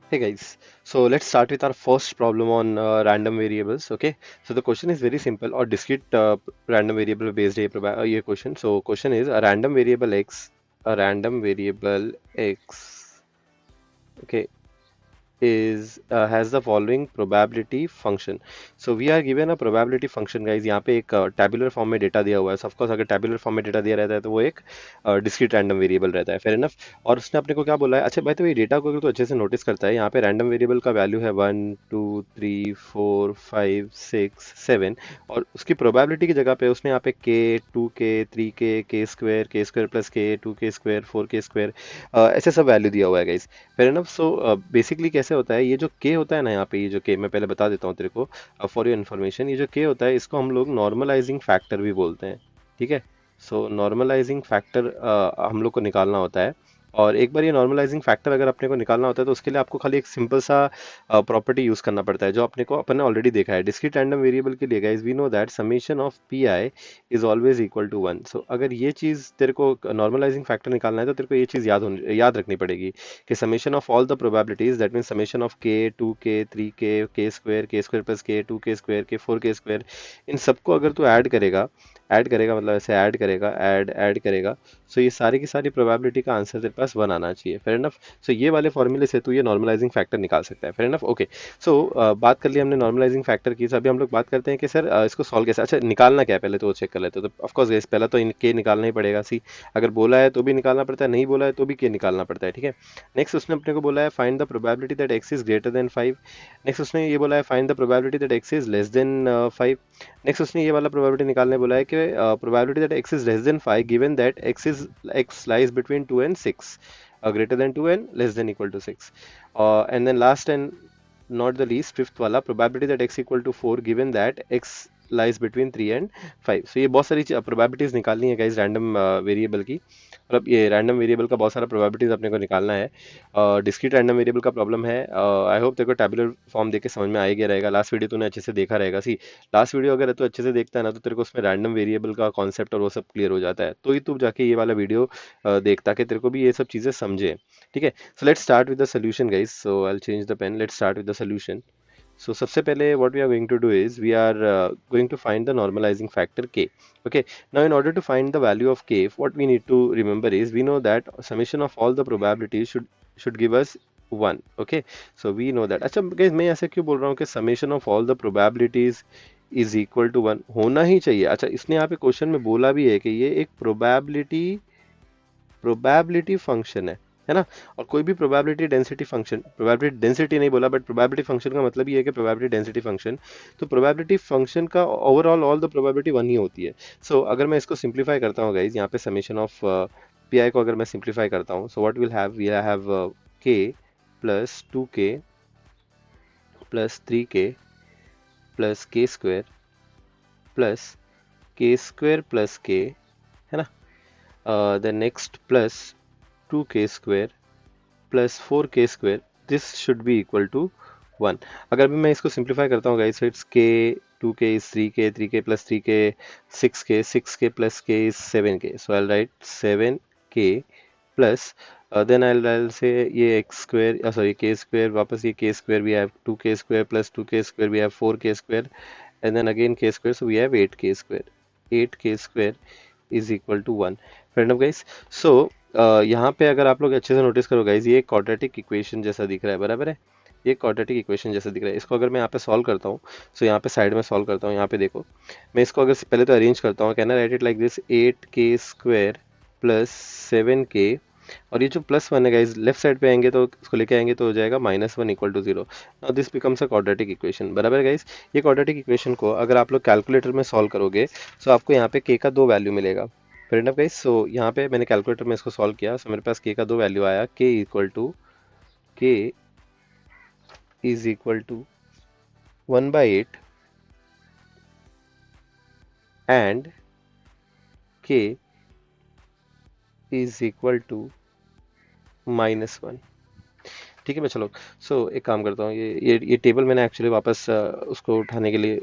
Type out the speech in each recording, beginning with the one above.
Hey guys, so let's start with our first problem on random variables. Okay, so the question is very simple or discrete random variable based ये question. So question is a random variable x, okay, is has the following probability function. So we are given a probability function guys. यहाँ पे एक tabular form में data दिया हुआ है. So of course अगर tabular form में data दिया रहता है तो वो एक discrete random variable रहता है. Fair enough. और उसने अपने को क्या बोला है? अच्छा भाई तो ये डेटा को अगर तो अच्छे से नोटिस करता है, यहाँ पे random variable का वैल्यू है 1 2 3 4 5 6 7 और उसकी प्रोबेबिलिटी की जगह पे उसने यहाँ पे k 2k 3k k square plus k 2k square 4k square ऐसे सब वैल्यू दिया हुआ है guys. Fair enough. So basically कैसे होता है, ये जो के होता है ना, यहाँ पे ये जो के मैं पहले बता देता हूँ तेरे को फॉर योर इन्फॉर्मेशन. ये जो के होता है इसको हम लोग नॉर्मलाइजिंग फैक्टर भी बोलते हैं. ठीक है. सो नॉर्मलाइजिंग फैक्टर हम लोग को निकालना होता है. और एक बार ये नॉर्मलाइजिंग फैक्टर अगर अपने को निकालना होता है तो उसके लिए आपको खाली एक सिंपल सा प्रॉपर्टी यूज करना पड़ता है जो अपने को अपन ने ऑलरेडी देखा है. डिस्क्रीट रैंडम वेरिएबल के लिए guys we know that summation of P I is always equal to 1. So अगर ये चीज तेरे को नॉर्मलाइजिंग फैक्टर निकालना है तो तेरे को ये चीज याद रखनी पड़ेगी कि summation of all the probabilities that mean summation of के 2k 3k के स्क्वायर प्लस के 2k स्क्वायर के 4k स्क्वायर इन सबको अगर तू ऐड करेगा मतलब ऐसे ऐड करेगा. सो ये सारी की सारी प्रोबेबिलिटी का आंसर तेरे पास 1 आना चाहिए. Fair enough. सो ये वाले फॉर्मूले से तू ये नॉर्मलाइजिंग फैक्टर निकाल सकता है. Fair enough. ओके. सो बात कर ली हमने नॉर्मलाइजिंग फैक्टर की. So, अभी हम लोग बात करते हैं कि सर इसको सॉल्व कैसे. अच्छा निकालना क्या है पहले तो वो चेक कर लेते हैं. तो ऑफ कोर्स गाइस पहला तो इनके निकालना ही पड़ेगा. सी अगर बोला है तो भी निकालना पड़ता है, नहीं बोला है तो भी के निकालना पड़ता है. ठीक है. नेक्स्ट उसने अपने को बोला है find the probability that x is greater then 5. Next उसने ये बोला है find the probability that x is less than 5. Next उसने ये वाला प्रोबेबिलिटी निकालने बोला है कि probability that x is less than 5 given that x lies between 2 and 6, greater than 2 and less than equal to 6. And then last and not the least fifth वाला probability that x equal to 4 given that x lies between 3 and 5. So ये बहुत सारी probabilities निकालनी है guys random variable की. मतलब ये random variable का बहुत सारा प्रोबेबिलिटीज अपने को निकालना है. डिस्क्रीट रैंडम वेरिएबल का प्रॉब्लम है. आई होप तेरे को टेबुलर फॉर्म देख के समझ में आ ही गया रहेगा. लास्ट वीडियो तूने अच्छे से देखा रहेगा. सी लास्ट वीडियो अगर तू अच्छे से देखता है ना तो तेरे को उसमें रैंडम वेरिएबल का कॉन्सेप्ट और वो सब क्लियर हो जाता है. तो ही तू जाके ये वाला वीडियो देख ताकि तेरे को भी ये सब चीज़ें समझे. ठीक है. So let's start with the solution guys. So I'll change the pen. Let's start with the solution. So सबसे पहले what we are going to do is we are going to find the normalizing factor k. Okay. Now in order to find the value of k, what we need to remember is we know that summation of all the probabilities should give us 1. Okay. So we know that. अच्छा guys मैं ऐसे क्यों बोल रहा हूँ कि summation of all the probabilities is equal to 1 होना ही चाहिए. अच्छा इसने यहाँ पे क्वेश्चन में बोला भी है कि ये एक प्रोबेबिलिटी फंक्शन है ना. और कोई भी probability density function, probability density नहीं बोला बट प्रोबेबिलिटी फंक्शन का मतलब ये है कि प्रोबेबिलिटी डेंसिटी फंक्शन. तो प्रोबेबिलिटी फंक्शन का ओवरऑल ऑल द प्रोबेबिलिटी 1 ही होती है. सो अगर मैं इसको सिंप्लीफाई करता हूँ गाइज यहाँ पे समेशन ऑफ पी आई को अगर मैं सिंप्लीफाई करता हूँ so what will have k plus 2k plus 3k plus k square plus k square plus k, है ना. The next plus 2k square plus 4k square. This should be equal to 1. अगर भी मैं इसको simplify करता हूँ guys, it's k 2k is 3k plus 3k 6k plus k is 7k. So I write 7k plus then I say ये x square sorry k square वापस ये k square we have 2k square plus 2k square we have 4k square and then again k square so we have 8k square. 8k square is equal to 1. Friend of guys. So यहाँ पे अगर आप लोग अच्छे से notice करो guys ये quadratic equation जैसा दिख रहा है. बराबर है. ये क्वाड्रेटिक इक्वेशन जैसा दिख रहा है. इसको अगर मैं यहाँ पे सॉल्व करता हूँ सो यहाँ पे साइड में सॉल्व करता हूँ. यहाँ पे देखो मैं इसको अगर पहले तो अरेंज करता हूँ. Can I right it like this 8k square plus 7k और ये जो प्लस 1 है गाइज लेफ्ट साइड पे आएंगे तो इसको लेके आएंगे तो हो जाएगा -1 equal to 0. Now this becomes a quadratic equation. बराबर गाइज. ये क्वाड्रेटिक इक्वेशन को अगर आप लोग कैलकुलेटर में सॉल्व करोगे तो आपको यहाँ पे k का 2 वैल्यू मिलेगा. Fair enough guys. सो यहाँ पे मैंने कैलकुलेटर में इसको सॉल्व किया सो मेरे पास k का 2 वैल्यू आया. k is equal to 1/8 and k is equal to -1. ठीक है मैं चलो. सो एक काम करता हूँ ये टेबल मैंने एक्चुअली वापस उसको उठाने के लिए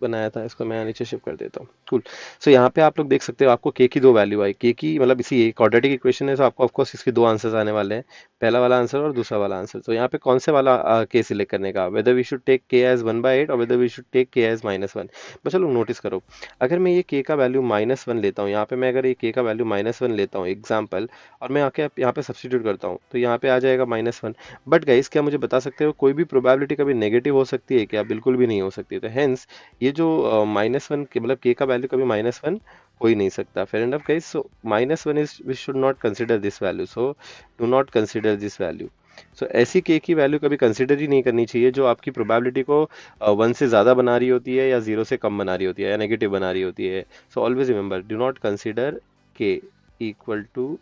बनाया था, इसको मैं नीचे शिफ्ट कर देता हूँ। कूल। सो यहाँ पे आप लोग देख सकते हो आपको के की दो वैल्यू आई, के की मतलब इसी एक क्वाड्रेटिक इक्वेशन है, तो आपको ऑफकोर्स इसके दो आंसर्स आने वाले हैं, पहला वाला आंसर और दूसरा वाला आंसर। तो यहाँ पे कौन से वाला के सिलेक्ट करने का, वेदर वी शुड टेक के एज 1/8 और वेदर वी शुड टेक के एज -1। बस चलो नोटिस करो, अगर मैं ये के का वैल्यू -1 लेता हूँ, यहाँ पे मैं अगर ये के का वैल्यू -1 लेता हूँ एग्जाम्पल, और मैं आके यहाँ पे सब्सटीट्यूट करता हूँ, तो यहाँ पे आ जाएगा -1। बट गाइस क्या मुझे बता सकते हो कोई भी प्रोबेबिलिटी कभी नेगेटिव हो सकती है क्या? बिल्कुल भी नहीं हो सकती। तो हेंस ये जो -1 के मतलब के का वैल्यू कभी -1 हो ही नहीं सकता। Fair enough guys, so -1 is we should not consider this value, so do not consider this value. So ऐसी के की वैल्यू कभी कंसिडर ही नहीं करनी चाहिए जो आपकी प्रोबेबिलिटी को 1 से ज़्यादा बना रही होती है, या 0 से कम बना रही होती है, या नेगेटिव बना रही होती है। So always remember, do not consider के इक्वल टू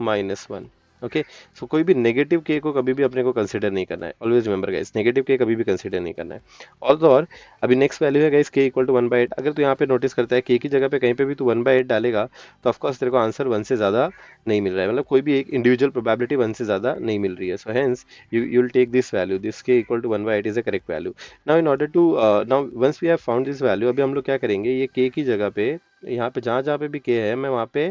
-1। ओके, सो कोई भी नेगेटिव के को कभी भी अपने को कंसिडर नहीं करना है। ऑलवेज रिमेंबर गाइस, नेगेटिव के कभी भी कंसिडर नहीं करना है। और अभी नेक्स्ट वैल्यू है गाइस के इक्वल टू 1/8। अगर तू यहाँ पे नोटिस करता है के की जगह पे कहीं पे भी तू 1/8 डालेगा, तो ऑफकोर्स तेरे को आंसर 1 से ज़्यादा नहीं मिल रहा है, मतलब कोई भी एक इंडिविजुअल प्रोबेबिलिटी 1 से ज़्यादा नहीं मिल रही है। So hence you will take this value, this k equal to 1/8 is a correct value. Now in order to now once we have found this value, अभी हम लोग क्या करेंगे, ये के की जगह पे यहाँ पे जहाँ जहाँ पे भी के है मैं वहाँ पे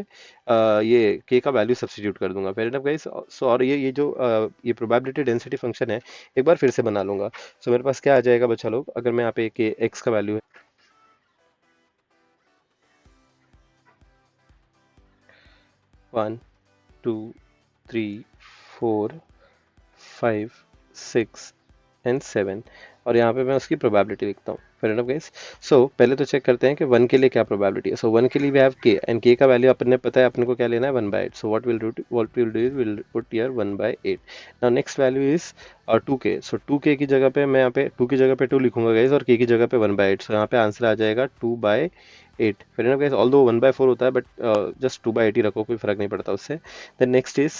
ये के का वैल्यू सब्स्टिट्यूट कर दूंगा। फेयर इनफ गाइस, सो और ये जो ये प्रोबेबिलिटी डेंसिटी फंक्शन है, एक बार फिर से बना लूंगा। सो मेरे पास क्या आ जाएगा बच्चा लोग, अगर मैं यहाँ पे के एक्स का वैल्यू है 1 2 3 4 5 6 एंड 7, और यहाँ पे मैं उसकी प्रोबेबिलिटी लिखता हूँ। फेयर इनफ गाइस, सो पहले तो चेक करते हैं कि 1 के लिए क्या प्रोबेबिलिटी है। सो 1 के लिए वी हैव के, एंड के का वैल्यू अपने पता है अपने को क्या लेना है, 1/8। सो what will do is will put here 1/8। Now next value is 2 के। सो 2 के की जगह पे मैं यहाँ पे 2 की जगह पे 2 लिखूंगा गाइस, और के की जगह पे 1/8। सो यहाँ पे आंसर आ जाएगा 2/8। फेयर इनफ गाइस, ऑल्दो 1/4 होता है, बट जस्ट 2/8 ही रखो, कोई फर्क नहीं पड़ता उससे। देन नेक्स्ट इज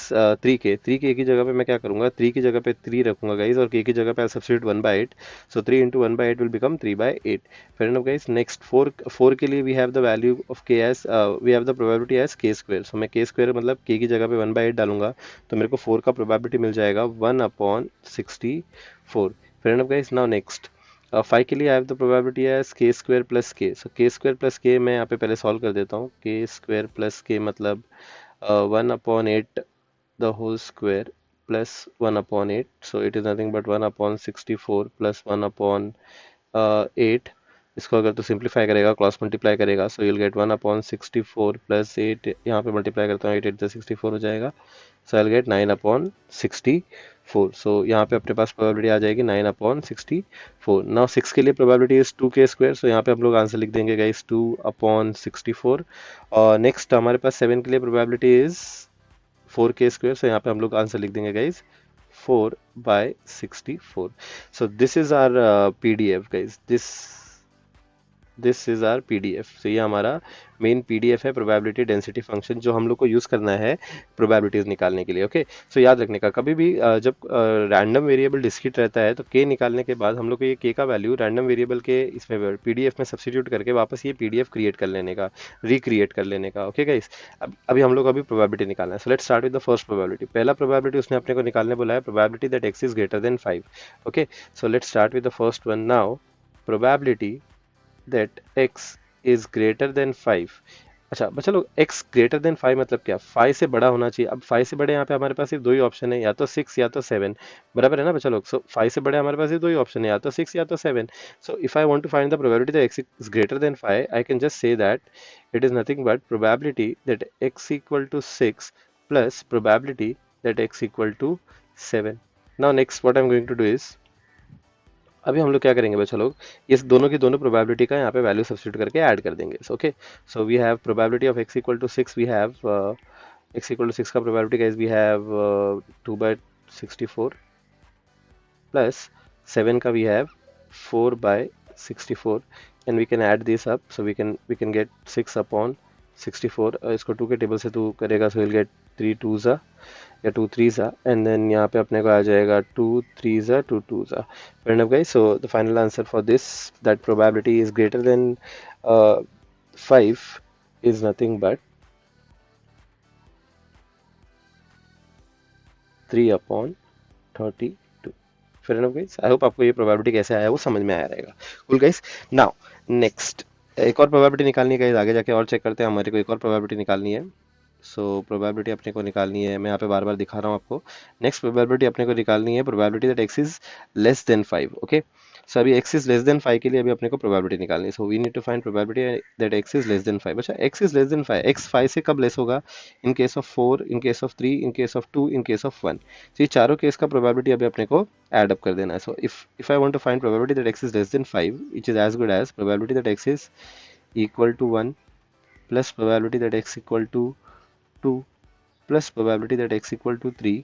3 के। 3 के की जगह पे मैं क्या करूंगा, 3 की जगह पे 3 रखूंगा गाइस, और के की जगह पे substitute 1/8। So 3 into 1/8 will become 3/8। Fair enough guys, next 4 के लिए we have the value of k as we have the probability as k square. So मैं के स्क्वायर मतलब के की जगह पे 1/8 डालूंगा, तो मेरे को 4 का प्रोबेबिलिटी मिल जाएगा 1/64। Fair enough guys, now next 5 के लिए I have the probability as k square plus k. So के स्क्वायर प्लस के मैं यहाँ पे पहले सॉल्व कर देता हूँ। के स्क्वायर प्लस के मतलब 1/8 the whole square plus 1/8, so it is nothing but 1/64 plus 1/8। इसको अगर तो सिंप्लीफाई करेगा, क्रॉस मल्टीप्लाई करेगा, सो यूल गेट 1/64 प्लस 8, यहाँ पे मल्टीप्लाई करता हूँ, 8 8 64 हो जाएगा, सो आई विल गेट 9/64। सो यहाँ पे अपने पास प्रोबेबिलिटी आ जाएगी 9/64। नाउ 6 के लिए प्रोबेबिलिटी इज 2 के स्क्वायर, सो यहाँ पे हम लोग आंसर लिख देंगे गाइस 2/64। और नेक्स्ट हमारे पास 7 के लिए प्रोबेबिलिटी इज 4 के स्क्वायर, सो यहाँ पे हम लोग आंसर लिख देंगे guys 4/64। So this is our PDF guys, this is our PDF. तो ये हमारा मेन पीडीएफ है, प्रोबेबिलिटी डेंसिटी फंक्शन, जो हम लोग को यूज करना है प्रोबेबिलिटीज निकालने के लिए। ओके, सो याद रखने का कभी भी जब रैंडम वेरिएबल डिस्क्रीट रहता है, तो के निकालने के बाद हम लोग को ये के का वैल्यू रैंडम वेरिएबल के इसमें पीडीएफ में सब्स्टिट्यूट करके वापस ये पीडीएफ क्रिएट कर लेने का, रिक्रिएट कर लेने का। ओके गाइस, अब अभी हम लोग अभी प्रोबेबिलिटी निकालना है। So let's start with the first probability. पहला प्रोबेबिलिटी उसने अपने को निकालने बोला है, probability that x is greater then 5। Okay, so let's start with the first one now. Probability that x is greater than 5। अच्छा बच्चा लोग, x ग्रेटर देन 5 मतलब क्या, 5 से बड़ा होना चाहिए। अब 5 से बड़े यहाँ पे हमारे पास सिर्फ दो ही ऑप्शन है, या तो 6 या तो 7। बराबर है ना बच्चा लोग? सो 5 से बड़े हमारे पास सिर्फ दो ही ऑप्शन है, या तो 6 या तो 7। So if I want to find the probability that x is greater than 5, I can just say that it is nothing but probability that x equal to 6 plus probability that x equal to 7। Now next what I'm going to do is, अभी हम लोग क्या करेंगे बच्चा लोग, इस दोनों की दोनों प्रोबेबिलिटी का यहाँ पे वैल्यू सब्स्टिट्यूट करके ऐड कर देंगे। Okay, so we have probability of x equal to 6, we have x equal to 6 का probability guys we have 2/64 plus 7 का we have 4/64, and we can add this up, so we can get 6/64। इसको 2 के table से तू करेगा, सो will gate 3 2 या 2 3 and then यहाँ पे अपने को आ जाएगा 2 3 2 2 fair enough guys, so the final answer for this, that probability is greater than 5 is nothing but 3/32। फिर एनफ गाइस, आई होप आपको ये प्रोबेबिलिटी कैसे आया वो समझ में आया रहेगा। Cool guys. नाउ नेक्स्ट एक और प्रोबेबिलिटी निकालनी है गाइस, आगे जाके और चेक करते हैं, हमारे को एक और प्रोबेबिलिटी निकालनी है। सो प्रोबेबिलिटी अपने को निकालनी है, मैं यहाँ पे बार बार दिखा रहा हूँ आपको। नेक्स्ट प्रोबेबिलिटी अपने को निकालनी है, probability that x is less than 5। Okay, so अभी एक्स इज लेस देन 5 के लिए अभी अपने को प्रोबेबिलिटी निकालनी है। So we need to find probability that x is less than 5। अच्छा, x is less than 5, x 5 से कब लेस होगा? In case of 4, in case of 3, in case of 2, in case of 1। तो ये चारों केस का प्रोबेबिलिटी अभी अपने को एड अप कर देना है। So if I want to find probability that x is less than 5, which is as good as probability that x is equal to 1 plus probability that x equal to 2 plus probability that x equal to 3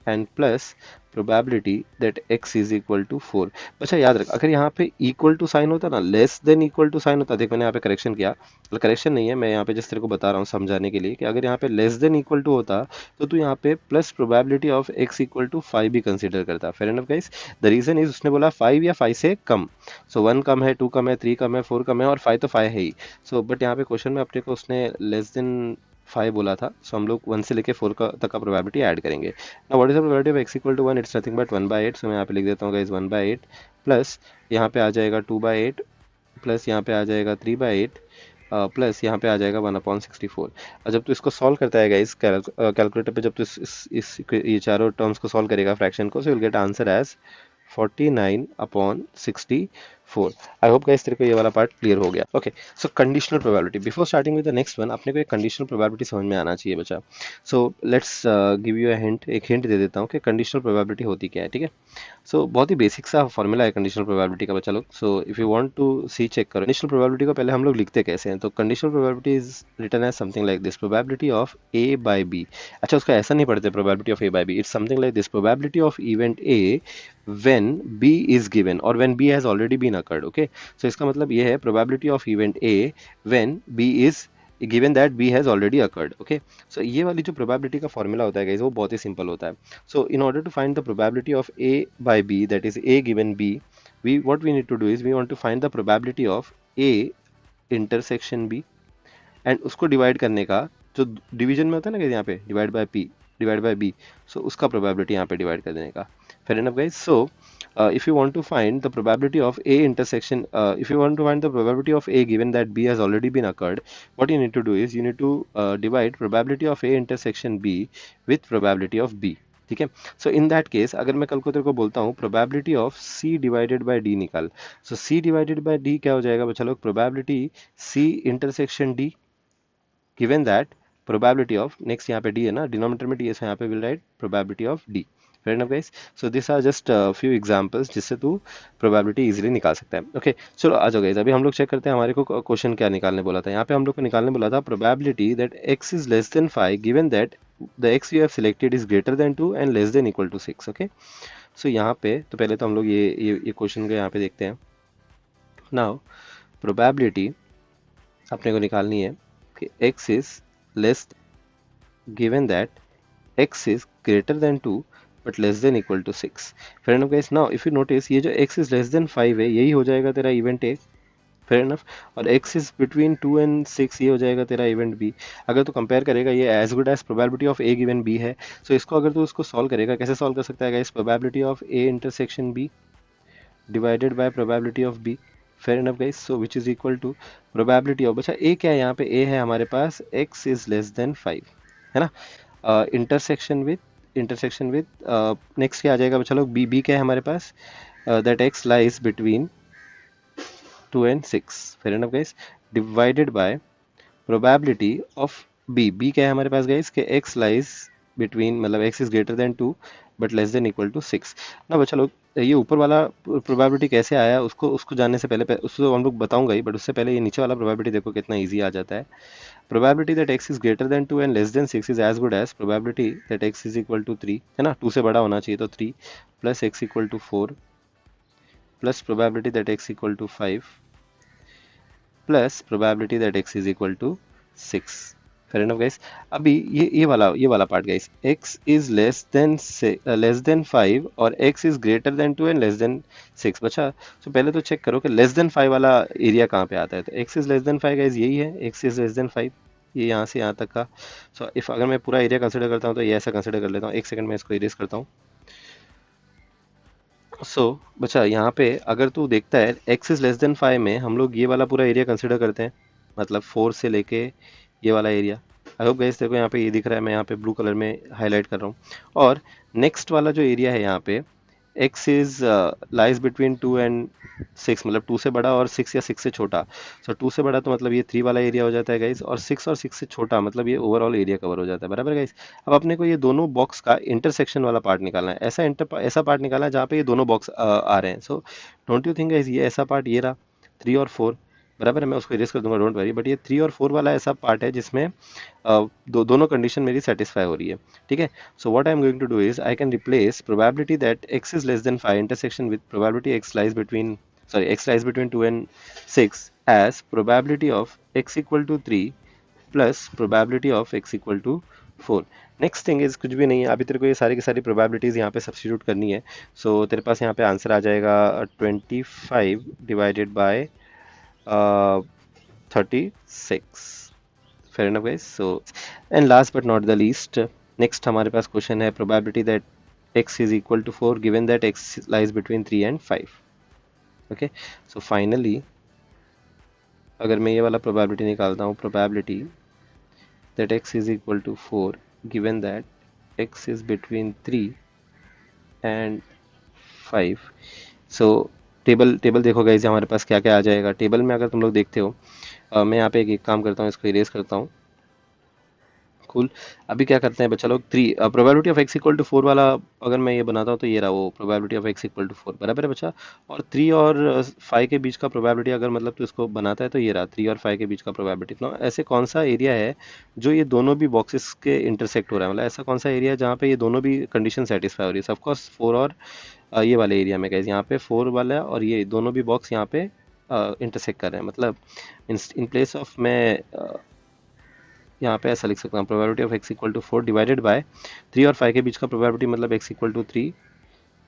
and plus probability that x is equal to 4। अच्छा याद रख, अगर यहाँ पे equal to sign होता ना, less than equal to sign होता, देख मैंने यहाँ पे करेक्शन किया, मतलब करेक्शन नहीं है, मैं यहाँ पे जिस तरह को बता रहा हूँ समझाने के लिए, कि अगर यहाँ पे लेस देन इक्वल टू होता तो तू यहाँ पे plus probability of x equal to 5 भी कंसीडर करता। Fair enough guys. The reason is उसने बोला 5 या 5 से कम। सो 1 कम है, 2 कम है, 3 कम है, 4 कम है और 5 तो 5 है ही। सो बट यहाँ पे क्वेश्चन में अपने को उसने लेस देन 5 बोला था, सो हम लोग 1 से लेके 4 का तक का प्रोबेबिलिटी ऐड करेंगे। Now what is the probability of x equal to 1? It's nothing but 1/8। सो मैं यहाँ पे लिख देता हूँ गाइस 1/8 प्लस यहाँ पे आ जाएगा 2/8 प्लस यहाँ पे आ जाएगा 3/8 प्लस यहाँ पे आ जाएगा 1/64। और जब तू इसको सॉल्व करता है गाइस कैलकुलेटर पे, जब तू ये चारों टर्म्स को सॉल्व करेगा फ्रैक्शन को, so will get answer as 49/64। I hope guys तेरे को ये वाला पार्ट क्लियर हो गया। Okay, so conditional probability, before starting with the next one अपने को एक कंडीशनल प्रोबेबिलिटी समझ में आना चाहिए बच्चा। So let's give you a hint, एक हिंट दे देता हूँ कि कंडीशनल प्रोबेबिलिटी होती क्या है, ठीक है। सो बहुत ही बेसिक सा फॉर्मूला है कंडीशनल प्रोबेबिलिटी का बच्चा लोग। So if you want to see check करो कंडीशनल प्रोबेबिलिटी को पहले हम लोग लिखते कैसे हैं। तो conditional probability is written as something like this, probability of A by B. अच्छा, उसका ऐसा नहीं पढ़ते probability of A by B, it's something like this, probability of event A when b is given और when b has already been occurred। okay, so इसका मतलब ये है probability of event a when b is given that b has already occurred। okay, so ये वाली जो probability का formula होता है guys वो बहुत ही simple होता है। so in order to find the probability of a by b, that is a given b, what we need to do is we want to find the probability of a intersection b and उसको divide करने का जो division में होता है ना, यहाँ पे divide by P divide by B, so उसका प्रोबेबिलिटी यहाँ पे डिवाइड कर देने का। Fair enough guys. So if you want to find the probability of a intersection, if you want to find the probability of a given that b has already been occurred, what you need to do is you need to divide probability of a intersection b with probability of b। ठीक है, सो in that case अगर मैं कल को तेरे को बोलता हूँ probability of c divided by d निकाल, सो c डिवाइडेड बाय d क्या हो जाएगा बच्चा लोग, probability c intersection d given that probability of, next यहाँ पे d है ना, डिनोमिनेटर में d है, so यहाँ पे will write probability of d। Fair enough guys. So this are just few examples जिससे तू प्रोबेबिलिटी इजीली निकाल सकता है। ओके, चलो आ जाओ गाइस, अभी हम लोग चेक करते हैं हमारे को क्वेश्चन क्या निकालने बोला था। यहाँ पे हम लोग को निकालने बोला था probability that x is less than 5 given that the x you have selected is greater than 2 and less than equal to 6। Okay, so यहाँ पे तो पहले तो हम लोग ये क्वेश्चन को यहाँ पे देखते हैं। नाउ प्रोबेबिलिटी अपने को निकालनी है कि x is less given that x is greater than 2 but less than equal to 6। fair enough guys। now if you notice ये जो x is less than 5 है यही हो जाएगा तेरा इवेंट a। fair enough। और x is between 2 and 6 ये हो जाएगा तेरा इवेंट b। अगर तू कंपेयर करेगा ये as good as probability of a given b है। सो इसको अगर तू उसको सॉल्व करेगा, कैसे सॉल्व कर सकता है guys, probability of a intersection b divided by probability of b। Fair enough guys. So which is equal to probability of, अच्छा a क्या है यहाँ पे, a है हमारे पास x इज लेस देन 5 है ना, इंटरसेक्शन विद नेक्स्ट क्या आ जाएगा बच्चा लोग, b क्या है हमारे पास, that x lies between 2 and 6। Fair enough guys. Divided by probability of b क्या है हमारे पास गाइस, के x लाइज बिटवीन, मतलब x is greater than 2 but less than equal to 6 ना बच्चा लोग। ये ऊपर वाला प्रोबेबिलिटी कैसे आया उसको उसको जानने से पहले उसको हम लोग बताऊंगा ही, बट उससे पहले ये नीचे वाला प्रोबेबिलिटी देखो कितना इजी आ जाता है। Probability that x is greater than 2 and less than 6 is as good as probability that x is equal to 3 है ना, 2 से बड़ा होना चाहिए तो 3 plus x equal to 4 plus probability that x equal to 5 plus probability that x is equal to 6। Fair enough guys. अभी ये वाला part guys, x is less than 5 और x is greater than 2 and less than 6 बचा। तो पहले तो check करो कि लेस देन 5 वाला एरिया कहाँ पे आता है। तो x is less than 5 guys यही है, x इज लेस देन 5 ये यहाँ से यहाँ तक का। सो इफ अगर मैं पूरा एरिया कंसिडर करता हूँ तो ये ऐसा कंसिडर कर लेता हूँ, एक सेकंड में इसको इरेज करता हूँ। सो बच्चा यहाँ पे अगर तू देखता है x इज लेस देन 5 में हम लोग ये वाला पूरा एरिया कंसिडर करते हैं, मतलब 4 से लेके ये वाला एरिया। आई होप गाइस देखो यहाँ पे ये दिख रहा है, मैं यहाँ पे ब्लू कलर में हाईलाइट कर रहा हूँ। और नेक्स्ट वाला जो एरिया है यहाँ पे x is lies between 2 and 6, मतलब 2 से बड़ा और 6 या 6 से छोटा। सो 2 से बड़ा तो मतलब ये 3 वाला एरिया हो जाता है गाइस, और 6 से छोटा मतलब ये ओवरऑल एरिया कवर हो जाता है, बराबर गाइस। अब अपने को ये दोनों बॉक्स का इंटरसेक्शन वाला पार्ट निकालना है, ऐसा पार्ट निकालना है जहाँ पे ये दोनों बॉक्स आ रहे हैं। So don't you think guys ये ऐसा पार्ट ये रहा 3 और 4, बराबर है, मैं उसको इरेज कर दूंगा, डोंट वरी। बट ये 3 और 4 वाला ऐसा पार्ट है जिसमें दोनों कंडीशन मेरी सेटिस्फाई हो रही है, ठीक है। So what I am going to do is I can replace probability that x is less than 5 intersection with probability x lies between 2 and 6 as probability of x equal to 3 plus probability of x equal to 4। Next thing is कुछ भी नहीं है, अभी तेरे को ये सारी की सारी प्रोबेबिलिटीज़ यहाँ पे सब्स्टिट्यूट करनी है। सो तेरे पास यहाँ पे आंसर आ जाएगा 25 divided by 36। Fair enough guys. So and last but not the least, next हमारे पास क्वेश्चन है probability that x is equal to 4 given that x lies between 3 and 5। Okay, so finally अगर मैं ये वाला प्रोबेबिलिटी निकालता हूँ, probability that x is equal to 4 given that x is between 3 and 5। So table table देखो guys हमारे पास क्या क्या आ जाएगा टेबल में, अगर तुम लोग देखते हो। मैं यहाँ पे एक काम करता हूँ, इसको इरेज करता हूँ। कूल। अभी क्या करते हैं बच्चा लोग, probability of x equal to 4 वाला अगर मैं ये बनाता हूँ तो ये रहा वो probability of x equal to 4, बराबर है बच्चा। और 3 और 5 के बीच का प्रोबेबिलिटी अगर मतलब तो इसको बनाता है तो ये रहा 3 और 5 के बीच का प्रोबेबिलिटी। ना ऐसे कौन सा एरिया है जो ये दोनों भी बॉक्सेस के इंटरसेक्ट हो रहा है, मतलब ऐसा कौन सा एरिया है जहाँ पे ये दोनों भी कंडीशन सेटिस्फाई हो रही है। ऑफकोर्स 4 और ये वाले एरिया में गाइस, यहाँ पे 4 वाला और ये दोनों भी बॉक्स यहाँ पे इंटरसेक्ट कर रहे हैं, मतलब इन प्लेस ऑफ मैं यहाँ पे ऐसा लिख सकता हूँ probability of x equal to 4 divided by 3 और 5 के बीच का प्रोबेबिलिटी, मतलब x equal to 3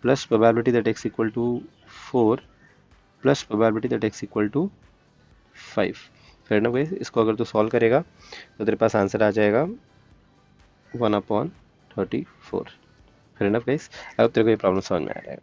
plus probability that x equal to 4 plus probability that x equal to 5। फिर ना गाइस इसको अगर तू सॉल्व करेगा तो तेरे पास आंसर आ जाएगा 1/34। फिर ना गाइस अब तेरे को ये प्रॉब्लम समझ में आ जाएगा।